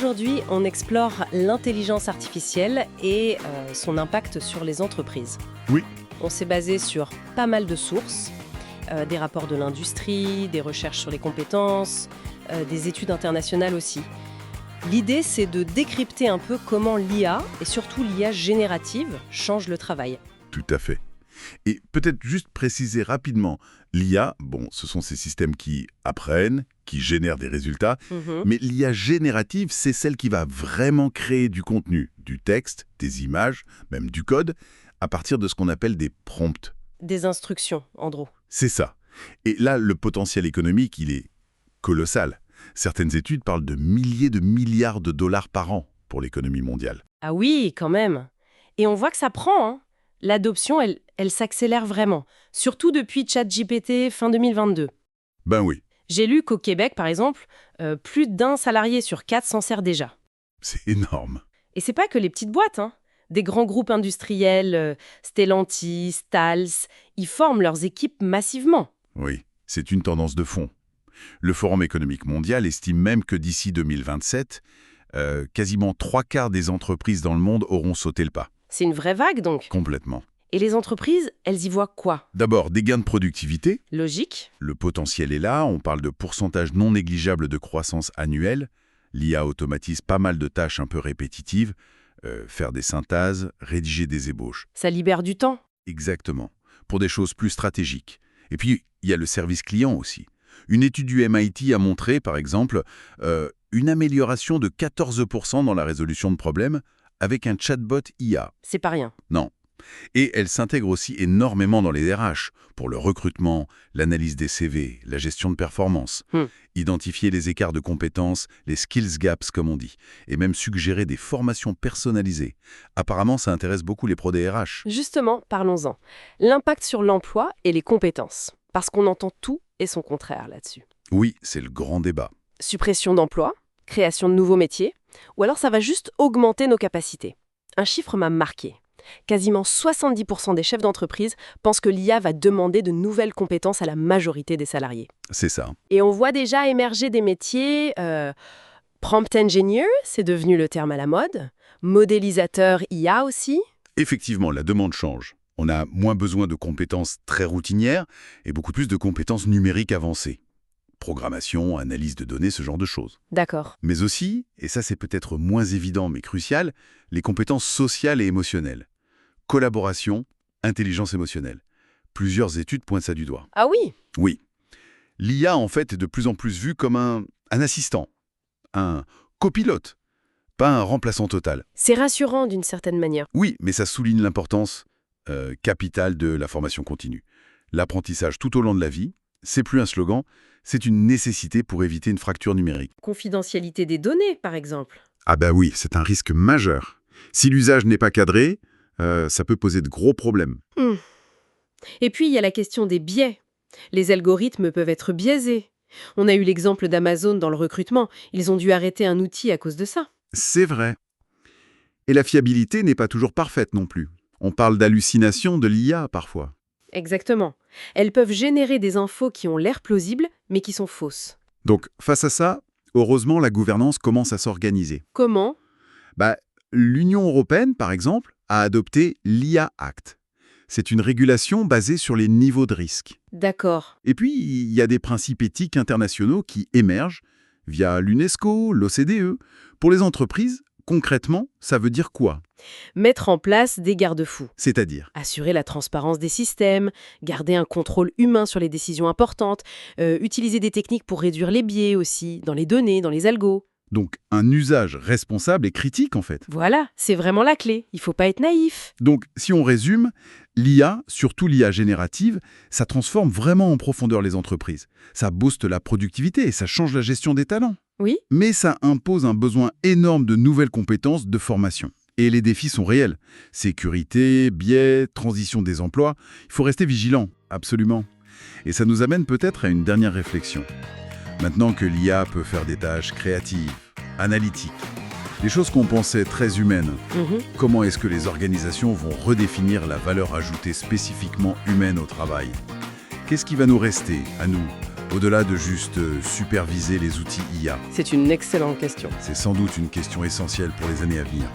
Aujourd'hui, on explore l'intelligence artificielle et son impact sur les entreprises. Oui. On s'est basé sur pas mal de sources, des rapports de l'industrie, des recherches sur les compétences, des études internationales aussi. L'idée, c'est de décrypter un peu comment l'IA, et surtout l'IA générative, change le travail. Tout à fait. Et peut-être juste préciser rapidement, l'IA, ce sont ces systèmes qui apprennent, qui génèrent des résultats, mais l'IA générative, c'est celle qui va vraiment créer du contenu, du texte, des images, même du code, à partir de ce qu'on appelle des prompts. Des instructions, en gros. C'est ça. Et là, le potentiel économique, il est colossal. Certaines études parlent de milliers de milliards de dollars par an pour l'économie mondiale. Ah oui, quand même. Et on voit que ça prend, hein. L'adoption, elle s'accélère vraiment, surtout depuis ChatGPT fin 2022. Ben oui, J'ai lu qu'au Québec, par exemple, plus d'1 salarié sur 4 s'en sert déjà. c'est énorme. Et c'est pas que les petites boîtes, hein. Des grands groupes industriels, Stellantis, Thales, ils forment leurs équipes massivement. Oui, c'est une tendance de fond. Le Forum économique mondial estime même que d'ici 2027, quasiment 3/4 des entreprises dans le monde auront sauté le pas. C'est une vraie vague, donc. Complètement. Et les entreprises, elles y voient quoi? D'abord, des gains de productivité. Logique. Le potentiel est là, on parle de pourcentage non négligeable de croissance annuelle. L'IA automatise pas mal de tâches un peu répétitives, faire des synthèses, rédiger des ébauches. Ça libère du temps. Exactement, pour des choses plus stratégiques. Et puis, il y a le service client aussi. Une étude du MIT a montré, par exemple, une amélioration de 14% dans la résolution de problèmes avec un chatbot IA. C'est pas rien. Non. Et elle s'intègre aussi énormément dans les RH, pour le recrutement, l'analyse des CV, la gestion de performance, identifier les écarts de compétences, les skills gaps comme on dit, et même suggérer des formations personnalisées. Apparemment, ça intéresse beaucoup les pros des RH. Justement, parlons-en. L'impact sur l'emploi et les compétences. Parce qu'on entend tout et son contraire là-dessus. Oui, c'est le grand débat. Suppression d'emplois, création de nouveaux métiers, ou alors ça va juste augmenter nos capacités. Un chiffre m'a marqué. Quasiment 70% des chefs d'entreprise pensent que l'IA va demander de nouvelles compétences à la majorité des salariés. C'est ça. Et on voit déjà émerger des métiers... prompt engineer, c'est devenu le terme à la mode. Modélisateur IA aussi. Effectivement, la demande change. On a moins besoin de compétences très routinières et beaucoup plus de compétences numériques avancées. Programmation, analyse de données, ce genre de choses. D'accord. Mais aussi, et ça c'est peut-être moins évident mais crucial, les compétences sociales et émotionnelles. Collaboration, intelligence émotionnelle. Plusieurs études pointent ça du doigt. Ah oui. Oui. L'IA, en fait, est de plus en plus vue comme un assistant, un copilote, pas un remplaçant total. C'est rassurant d'une certaine manière. Oui, mais ça souligne l'importance capitale de la formation continue. L'apprentissage tout au long de la vie, c'est plus un slogan, c'est une nécessité pour éviter une fracture numérique. Confidentialité des données, par exemple. Ah bah oui, c'est un risque majeur. Si l'usage n'est pas cadré, ça peut poser de gros problèmes. Et puis, il y a la question des biais. Les algorithmes peuvent être biaisés. On a eu l'exemple d'Amazon dans le recrutement. Ils ont dû arrêter un outil à cause de ça. C'est vrai. Et la fiabilité n'est pas toujours parfaite non plus. On parle d'hallucination de l'IA parfois. Exactement. Elles peuvent générer des infos qui ont l'air plausibles, mais qui sont fausses. Donc, face à ça, heureusement, la gouvernance commence à s'organiser. Comment? L'Union européenne, par exemple, a adopté l'IA Act. C'est une régulation basée sur les niveaux de risque. D'accord. Et puis, il y a des principes éthiques internationaux qui émergent via l'UNESCO, l'OCDE. Pour les entreprises, concrètement, ça veut dire quoi? Mettre en place des garde-fous. C'est-à-dire, Assurer la transparence des systèmes, garder un contrôle humain sur les décisions importantes, utiliser des techniques pour réduire les biais aussi, dans les données, dans les algos. donc, un usage responsable et critique en fait. Voilà, c'est vraiment la clé. Il faut pas être naïf. Donc, si on résume, l'IA, surtout l'IA générative, ça transforme vraiment en profondeur les entreprises. Ça booste la productivité et ça change la gestion des talents. Oui? Mais ça impose un besoin énorme de nouvelles compétences de formation. Et les défis sont réels. Sécurité, biais, transition des emplois. Il faut rester vigilant, absolument. Et ça nous amène peut-être à une dernière réflexion. Maintenant que l'IA peut faire des tâches créatives, analytiques, des choses qu'on pensait très humaines, comment est-ce que les organisations vont redéfinir la valeur ajoutée spécifiquement humaine au travail? Qu'est-ce qui va nous rester, à nous, au-delà de juste superviser les outils IA? C'est une excellente question. C'est sans doute une question essentielle pour les années à venir.